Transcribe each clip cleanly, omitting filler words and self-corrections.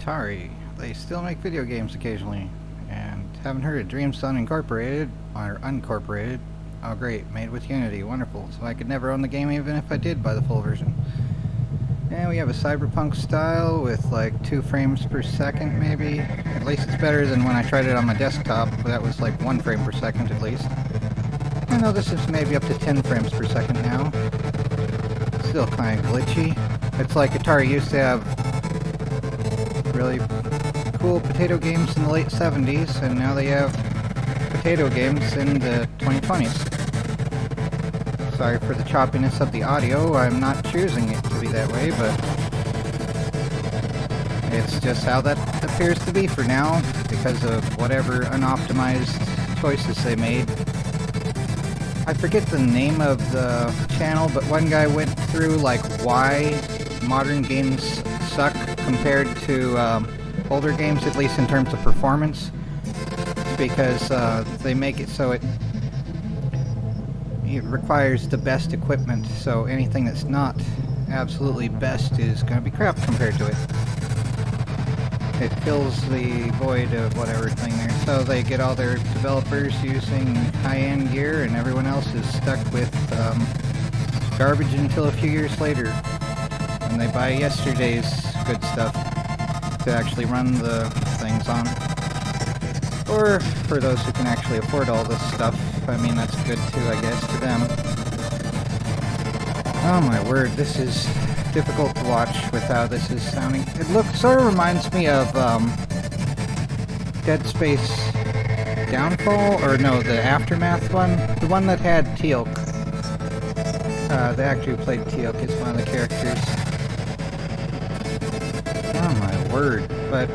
Atari. They still make video games occasionally. And haven't heard of Dreams Unincorporated or Uncorporated. Oh great, made with Unity, wonderful. So I could never own the game even if I did buy the full version. And we have a cyberpunk style with like 2 frames per second maybe. At least it's better than when I tried it on my desktop. That was like 1 frame per second at least. I know this is maybe up to 10 frames per second now. Still kind of glitchy. It's like Atari used to have really cool potato games in the late 70s, and now they have potato games in the 2020s. Sorry for the choppiness of the audio. I'm not choosing it to be that way, but it's just how that appears to be for now because of whatever unoptimized choices they made. I forget the name of the channel, but one guy went through like why modern games suck compared to older games, at least in terms of performance, because they make it so it requires the best equipment, so anything that's not absolutely best is going to be crap compared to it. It fills the void of whatever thing there. So they get all their developers using high-end gear, and everyone else is stuck with garbage until a few years later, when they buy yesterday's good stuff to actually run the things on. Or for those who can actually afford all this stuff, I mean that's good too, I guess, to them. Oh my word, this is difficult to watch with how this is sounding. It sort of reminds me of Dead Space Downfall, or no, the Aftermath one, the one that had Teal'c. The actor who played Teal'c is one of the characters. Oh my word! But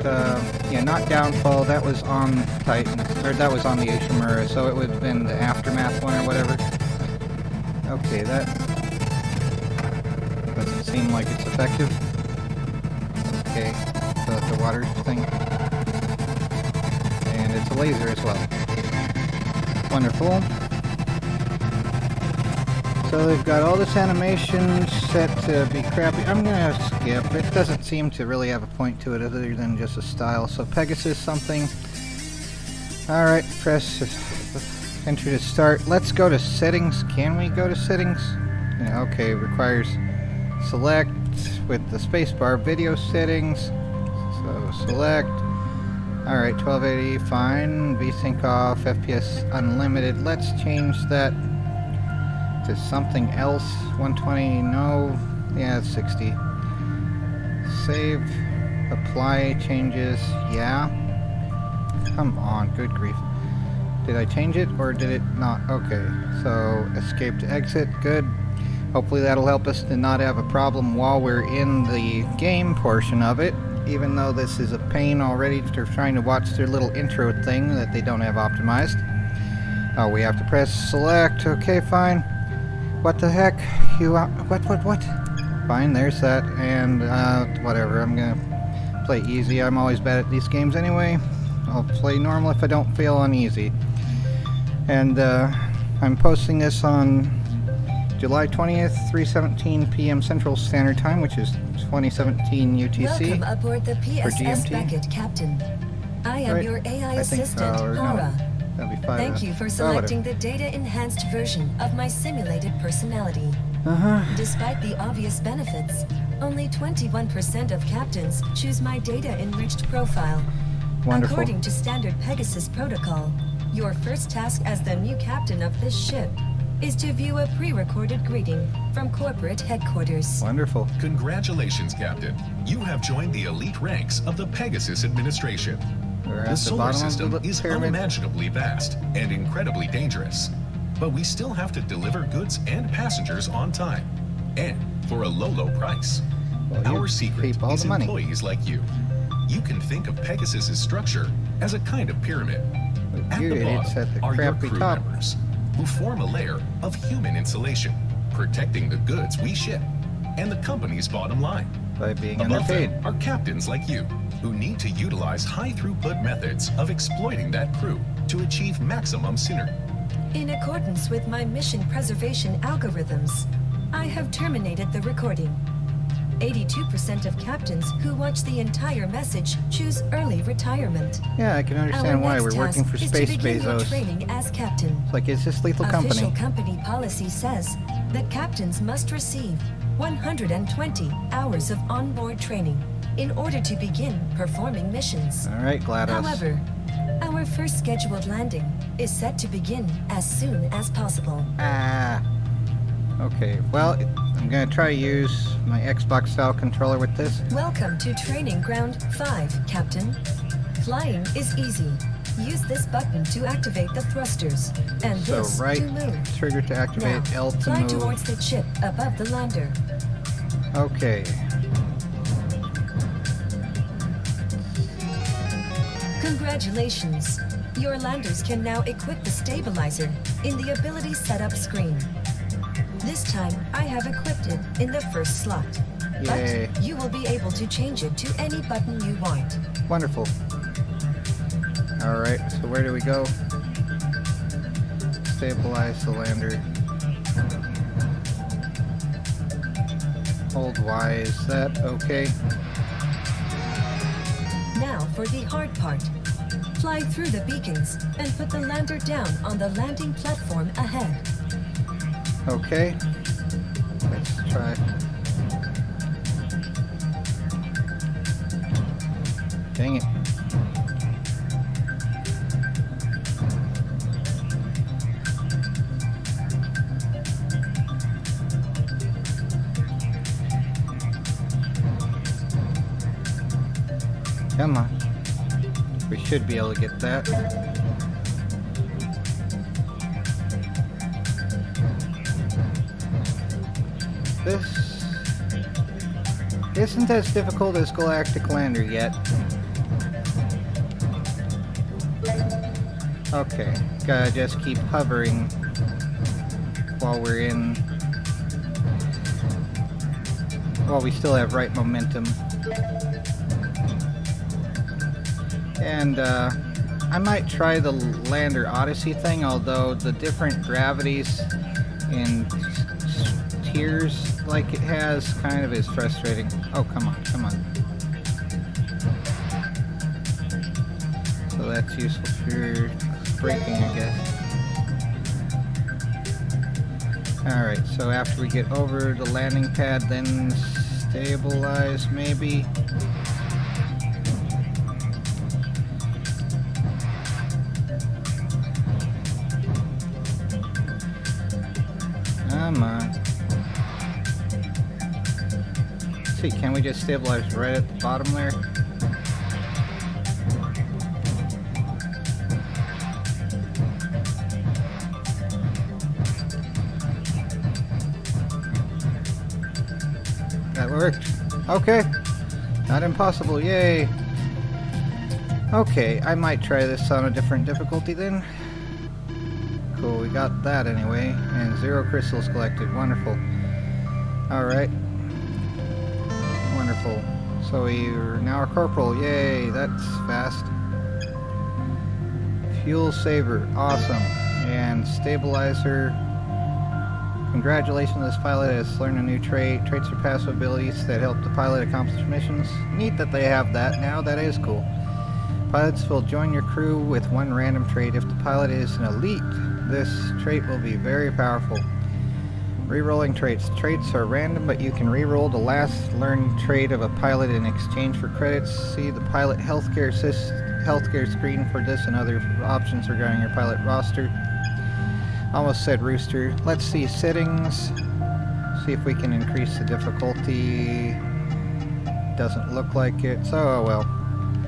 yeah, not Downfall. That was on Titan, or that was on the Ishimura, so it would have been the Aftermath one or whatever. Okay, that doesn't seem like it's effective. Okay, the water thing. And it's a laser as well. Wonderful. So they've got all this animation set to be crappy. I'm gonna skip. It doesn't seem to really have a point to it other than just a style. So Pegasus something. Alright, press enter to start. Let's go to settings. Can we go to settings? Yeah, okay, requires select with the spacebar video settings. So select. Alright, 1280, fine. VSync off, FPS unlimited. Let's change that to something else. 120, no. Yeah, it's 60. Save. Apply changes. Yeah. Come on, good grief. Did I change it or did it not? Okay, so escape to exit. Good. Hopefully that'll help us to not have a problem while we're in the game portion of it, even though this is a pain already for trying to watch their little intro thing that they don't have optimized. Oh, we have to press select. Okay, fine. What the heck? What? Fine, there's that. And, whatever. I'm gonna play easy. I'm always bad at these games anyway. I'll play normal if I don't feel uneasy. And, I'm posting this on July 20th, 3:17 p.m. Central Standard Time, which is 2017 UTC. Welcome aboard the PSS GMT. Beckett, Captain. I am your AI assistant, or Laura. No, that'd be 5. Thank you for selecting the data-enhanced version of my simulated personality. Despite the obvious benefits, only 21% of captains choose my data-enriched profile. Wonderful. According to standard Pegasus protocol, your first task as the new captain of this ship is to view a pre-recorded greeting from corporate headquarters. Wonderful. Congratulations, Captain. You have joined the elite ranks of the Pegasus administration. We're at The the solar bottom system of the is pyramid. unimaginably vast and incredibly dangerous. But we still have to deliver goods and passengers on time, and for a low price. Well, you Our secret keep all is the money. employees like you. You can think of Pegasus's structure as a kind of pyramid. At You the idiots bottom at the are your crappy crew top. members, who form a layer of human insulation, protecting the goods we ship and the company's bottom line. By being Above underpaid. them are captains like you, who need to utilize high-throughput methods of exploiting that crew to achieve maximum synergy. In accordance with my mission preservation algorithms, I have terminated the recording. 82% of captains who watch the entire message choose early retirement. Yeah, I can understand why. Our We're next working for task is Space to begin your Bezos. training as captain. It's like, is this lethal Official company? company policy says that captains must receive 120 hours of onboard training in order to begin performing missions. All right, GLaDOS. However, our first scheduled landing is set to begin as soon as possible. Okay, well, I'm gonna try to use my Xbox style controller with this. Welcome to Training Ground 5, Captain. Flying is easy. Use this button to activate the thrusters, and So this right to move. trigger to activate, Now, L to fly move. towards the chip above the lander. Okay. Congratulations. Your landers can now equip the stabilizer in the ability setup screen. This time, I have equipped it in the first slot. Yay. But you will be able to change it to any button you want. Wonderful. All right, so where do we go? Stabilize the lander. Hold Y, is that okay? Now for the hard part. Fly through the beacons and put the lander down on the landing platform ahead. Okay. Let's try. Dang it. Come on. We should be able to get that. This isn't as difficult as Galactic Lander yet. Okay, gotta just keep hovering while we're in. While we still have right momentum. And I might try the Lander Odyssey thing, although the different gravities in tiers like it has kind of is frustrating. Oh, come on, come on. So that's useful for braking, I guess. Alright, so after we get over the landing pad, then stabilize maybe. Come on. See, can we just stabilize right at the bottom there? That worked. Okay. Not impossible, yay. Okay, I might try this on a different difficulty then. Cool, we got that anyway. And 0 crystals collected. Wonderful. Alright. Wonderful. So we're now a corporal. Yay, that's fast. Fuel saver. Awesome. And stabilizer. Congratulations, this pilot has learned a new trait. Traits or passive abilities that help the pilot accomplish missions. Neat that they have that now. That is cool. Pilots will join your crew with one random trait. If the pilot is an elite, this trait will be very powerful. Rerolling traits. Traits are random, but you can reroll the last learned trait of a pilot in exchange for credits. See the pilot healthcare screen for this and other options regarding your pilot roster. Almost said rooster. Let's see settings. See if we can increase the difficulty. Doesn't look like it. So, oh well.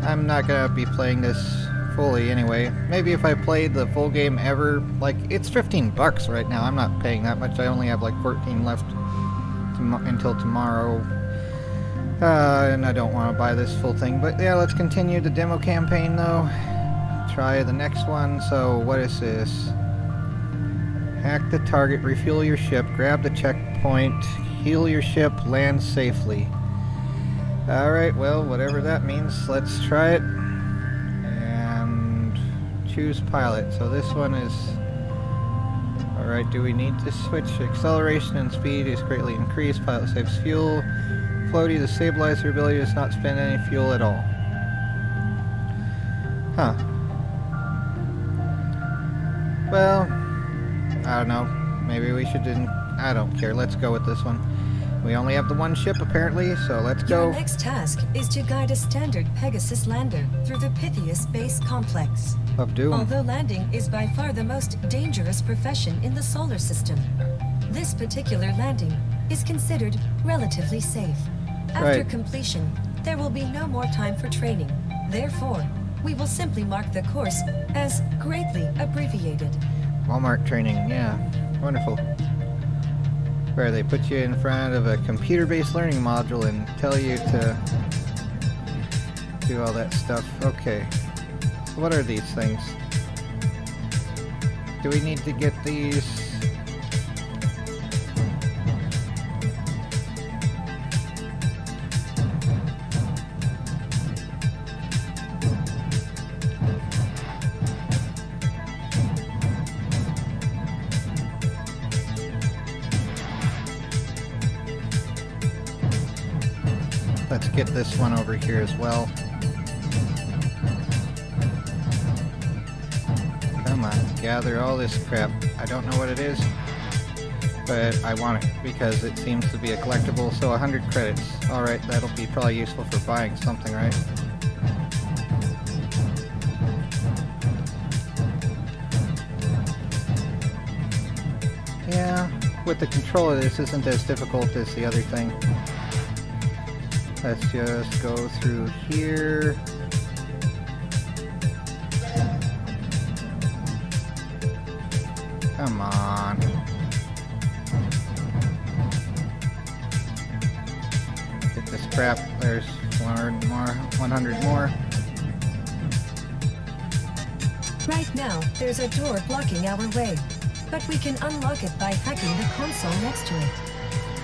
I'm not gonna be playing this fully anyway. Maybe if I played the full game ever, like, it's $15 right now. I'm not paying that much. I only have like 14 left until tomorrow. And I don't want to buy this full thing. But yeah, let's continue the demo campaign though. Try the next one. So what is this? Hack the target, refuel your ship, grab the checkpoint, heal your ship, land safely. Alright, well, whatever that means, let's try it. And choose pilot. So this one is... Alright, do we need to switch? Acceleration and speed is greatly increased. Pilot saves fuel. floaty, the stabilizer ability does not spend any fuel at all. Huh. Well, I don't know. Maybe we should didn't. I don't care. Let's go with this one. We only have the one ship apparently, so let's go. Your next task is to guide a standard Pegasus lander through the Pythias base complex. Of doom. Although landing is by far the most dangerous profession in the solar system, this particular landing is considered relatively safe. After Right. completion, there will be no more time for training. Therefore, we will simply mark the course as greatly abbreviated. Walmart training, yeah. Wonderful. Where they put you in front of a computer-based learning module and tell you to do all that stuff. Okay. So what are these things? Do we need to get these? Let's get this one over here as well. Come on, gather all this crap. I don't know what it is, but I want it because it seems to be a collectible, so 100 credits. Alright, that'll be probably useful for buying something, right? Yeah, with the control of this isn't as difficult as the other thing. Let's just go through here. Come on. Get this crap. There's 100 more. 100 more. Right now, there's a door blocking our way, but we can unlock it by hacking the console next to it.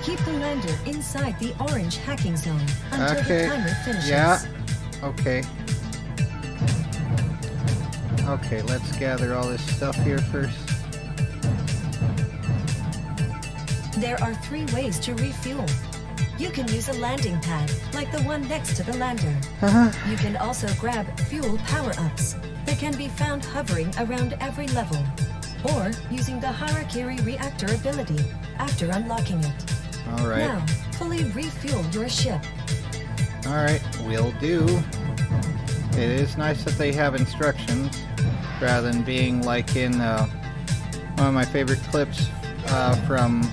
Keep the lander inside the orange hacking zone until Okay. the timer finishes. Yeah. Okay. Okay, let's gather all this stuff here first. There are 3 ways to refuel. You can use a landing pad, like the one next to the lander. You can also grab fuel power-ups that can be found hovering around every level, or using the Harakiri reactor ability after unlocking it. Alright. Now, fully refuel your ship. Alright, will do. It is nice that they have instructions, rather than being like in one of my favorite clips from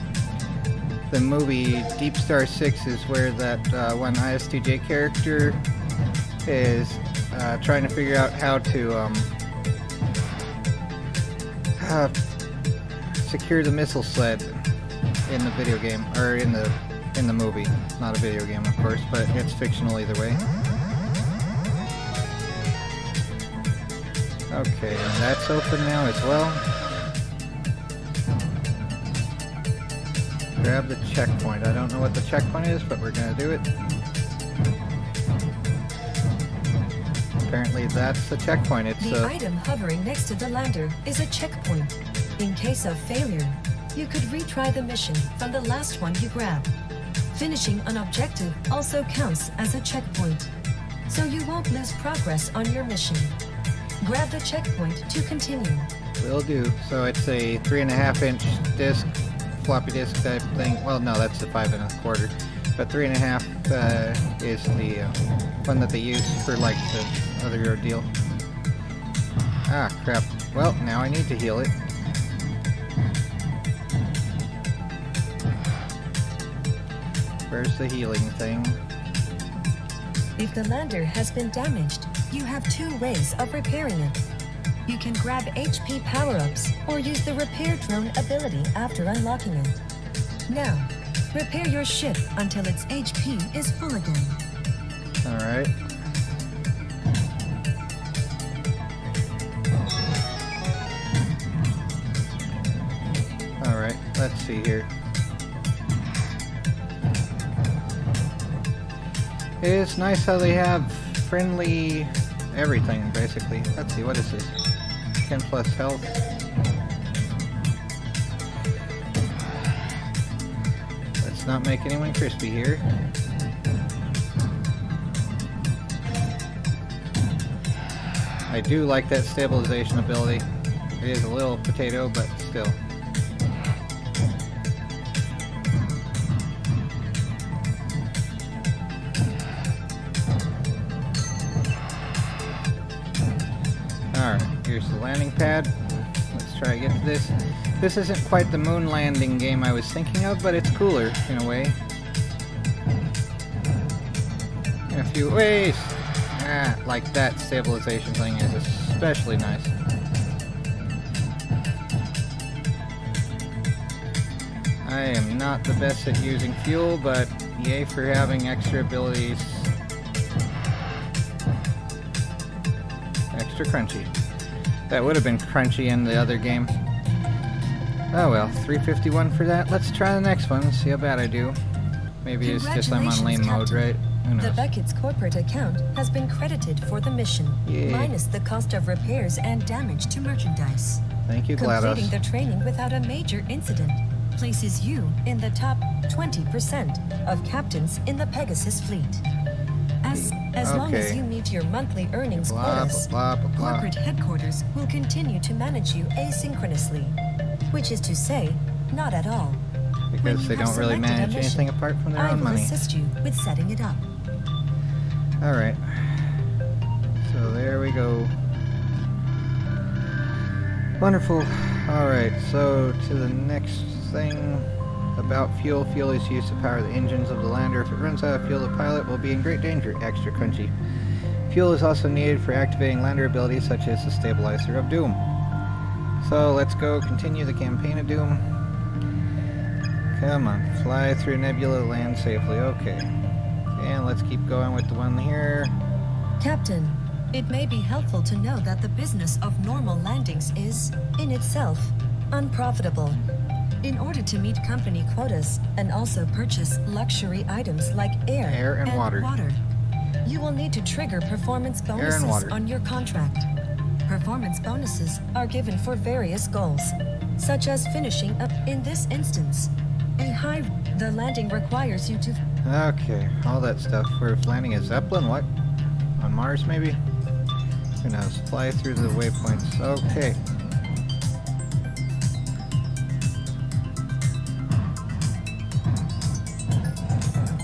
the movie Deep Star 6 is where that one IS-2J character is trying to figure out how to secure the missile sled in the video game, or in the movie. It's not a video game, of course, but it's fictional either way. Okay, and that's open now as well. Grab the checkpoint. I don't know what the checkpoint is, but we're gonna do it. Apparently that's the checkpoint. It's The item hovering next to the lander is a checkpoint. In case of failure, you could retry the mission from the last one you grabbed. Finishing an objective also counts as a checkpoint, so you won't lose progress on your mission. Grab the checkpoint to continue. will do. So it's a 3.5-inch disc, floppy disk type thing. Well, no, that's the 5 1/4. But 3.5 is the one that they use for like the other deal. Ah, crap. Well, now I need to heal it. Where's the healing thing? If the lander has been damaged, you have 2 ways of repairing it. You can grab HP power-ups or use the repair drone ability after unlocking it. Now, repair your ship until its HP is full again. Alright. Alright, let's see here. It's nice how they have friendly everything, basically. Let's see, what is this? 10 plus health. Let's not make anyone crispy here. I do like that stabilization ability. It is a little potato, but still. Alright, here's the landing pad. Let's try to get to this. This isn't quite the moon landing game I was thinking of, but it's cooler in a way. In a few ways. Like that stabilization thing is especially nice. I am not the best at using fuel, but yay for having extra abilities. Extra crunchy. That would have been crunchy in the other game. Oh well, 351 for that. Let's try the next one, see how bad I do. Maybe it's just I'm on lame mode, right? Who knows? The Beckett's corporate account has been credited for the mission, minus the cost of repairs and damage to merchandise. Thank you, Completing GLaDOS. the training without a major incident places you in the top 20% of captains in the Pegasus fleet. As long as you meet your monthly earnings quotas, corporate headquarters will continue to manage you asynchronously, which is to say, not at all. Because they don't really manage anything apart from their own money. I will assist you with setting it up. Alright. So there we go. Wonderful. Alright, so to the next thing about fuel. Fuel is used to power the engines of the lander. If it runs out of fuel, the pilot will be in great danger. Extra crunchy. Fuel is also needed for activating lander abilities such as the Stabilizer of Doom. So let's go continue the campaign of Doom. Come on, fly through nebula, land safely. Okay. And let's keep going with the one here. Captain, it may be helpful to know that the business of normal landings is, in itself, unprofitable. In order to meet company quotas and also purchase luxury items like air and water, you will need to trigger performance bonuses on your contract. Performance bonuses are given for various goals, such as finishing up, in this instance, the landing requires you to... Okay, all that stuff. We're landing a Zeppelin, what? On Mars, maybe? Who knows? Fly through the waypoints. Okay.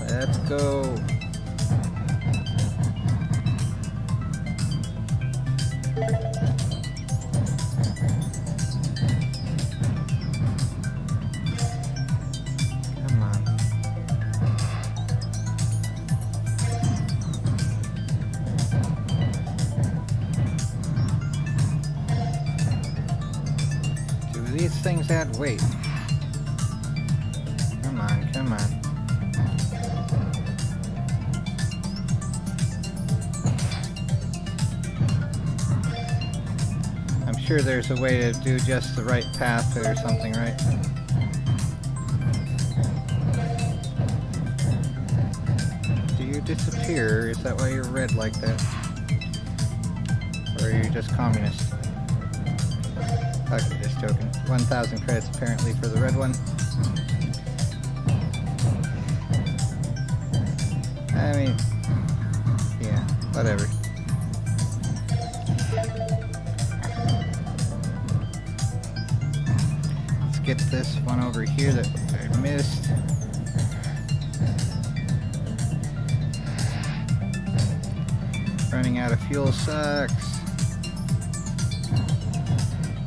Let's go. Come on. Do these things add weight? Come on, come on. I'm sure there's a way to do just the right path or something, right? Do you disappear? Is that why you're red like that? Or are you just communist? Okay, just joking. 1,000 credits apparently for the red one. I mean, yeah, whatever. Let's get this one over here that I missed. Running out of fuel sucks.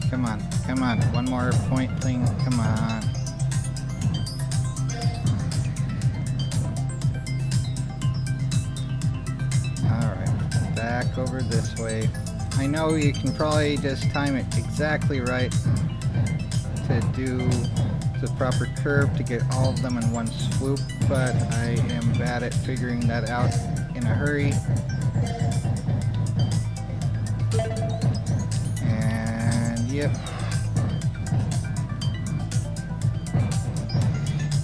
Come on, come on. One more point thing. Come on. Alright, back over this way. I know you can probably just time it exactly right to do the proper curve to get all of them in one swoop, but I am bad at figuring that out in a hurry. And yep.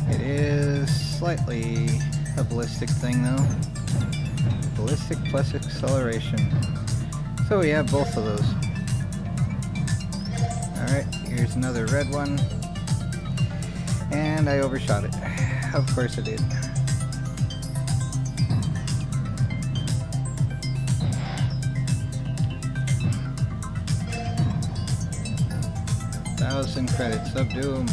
It is slightly a ballistic thing though. Ballistic plus acceleration. So we have both of those. Alright, here's another red one. And I overshot it. Of course I did. closing credits of Doom.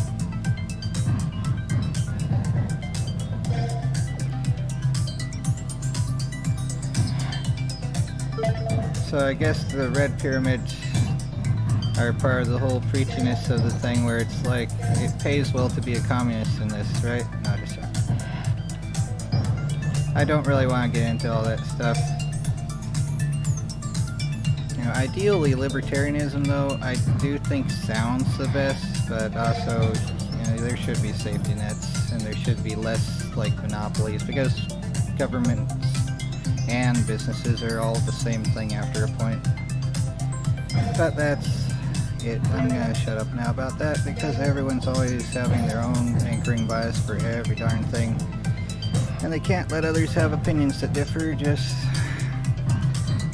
So I guess the red pyramids are part of the whole preachiness of the thing, where it's like it pays well to be a communist in this, right? No, just I don't really want to get into all that stuff. You know, ideally libertarianism, though, I do think sounds the best, but also, you know, there should be safety nets and there should be less like monopolies, because governments and businesses are all the same thing after a point. But that's it. I'm gonna shut up now about that, because everyone's always having their own anchoring bias for every darn thing, and they can't let others have opinions that differ. Just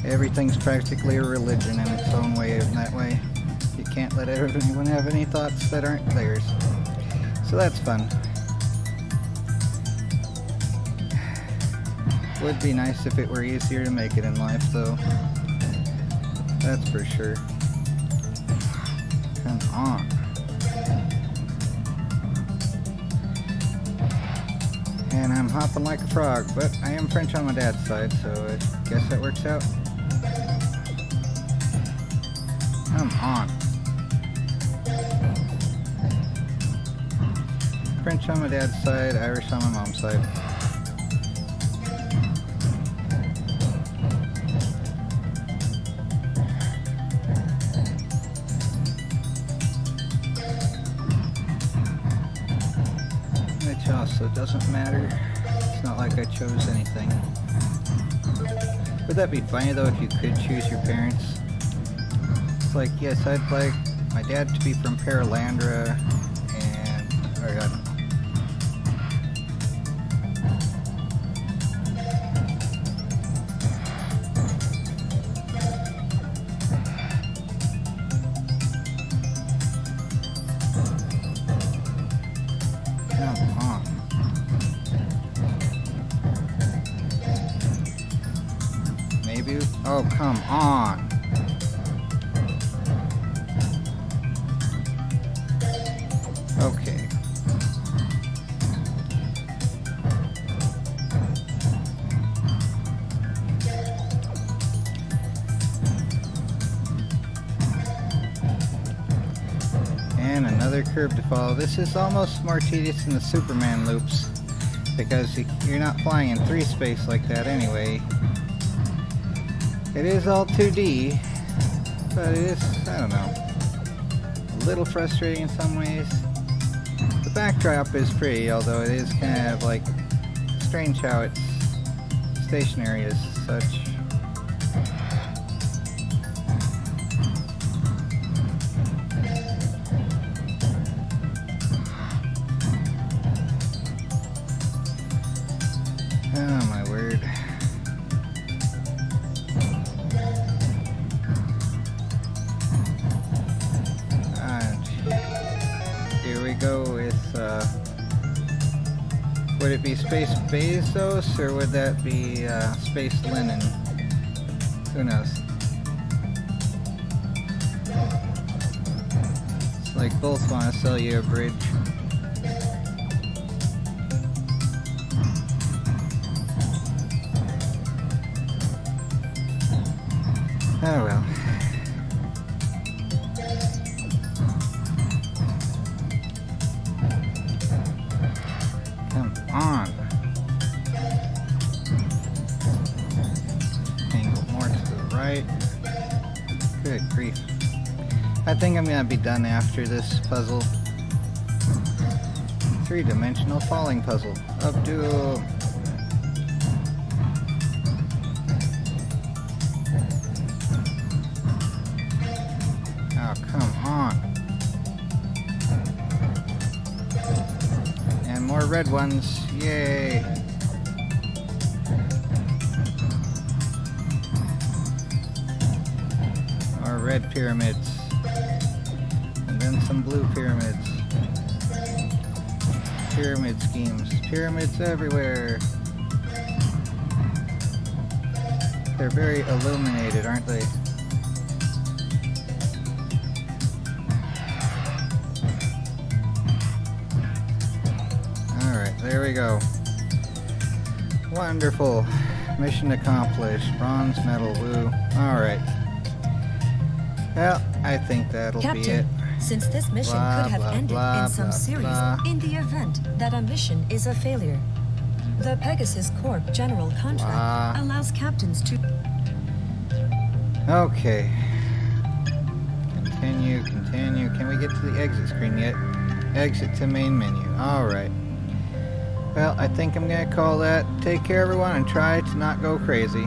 everything's practically a religion in its own way. In that way, you can't let anyone have any thoughts that aren't theirs. So that's fun. Would be nice if it were easier to make it in life, though. That's for sure. Come on. And I'm hopping like a frog, but I am French on my dad's side, so I guess that works out. Come on. French on my dad's side, Irish on my mom's side. So it doesn't matter. It's not like I chose anything. Would that be funny though if you could choose your parents? It's like, yes, I'd like my dad to be from Paralandra and, or I don't know. Oh, come on. Okay. And another curve to follow. This is almost more tedious than the Superman loops, because you're not flying in 3 space like that anyway. It is all 2D, but it is, I don't know, a little frustrating in some ways. The backdrop is pretty, although it is kind of like strange how it's stationary as such. Oh my word. Go with, would it be Space Bezos or would that be Space Lenin? Who knows? It's like both want to sell you a bridge. Oh well. On. Angle more to the right. Good grief. I think I'm gonna be done after this puzzle. 3-dimensional falling puzzle of Doom. Oh, come on. And more red ones. Yay! More red pyramids. And then some blue pyramids. Pyramid schemes. Pyramids everywhere. They're very illuminated, aren't they? there we go. Wonderful. Mission accomplished. Bronze medal, woo. Alright. Well, I think that'll be it. Captain, since this mission could have ended in some series in the event that a mission is a failure, the Pegasus Corp General Contract allows captains to... Okay. Continue, continue. Can we get to the exit screen yet? Exit to main menu. Alright. Well, I think I'm going to call that. Take care, everyone, and try to not go crazy.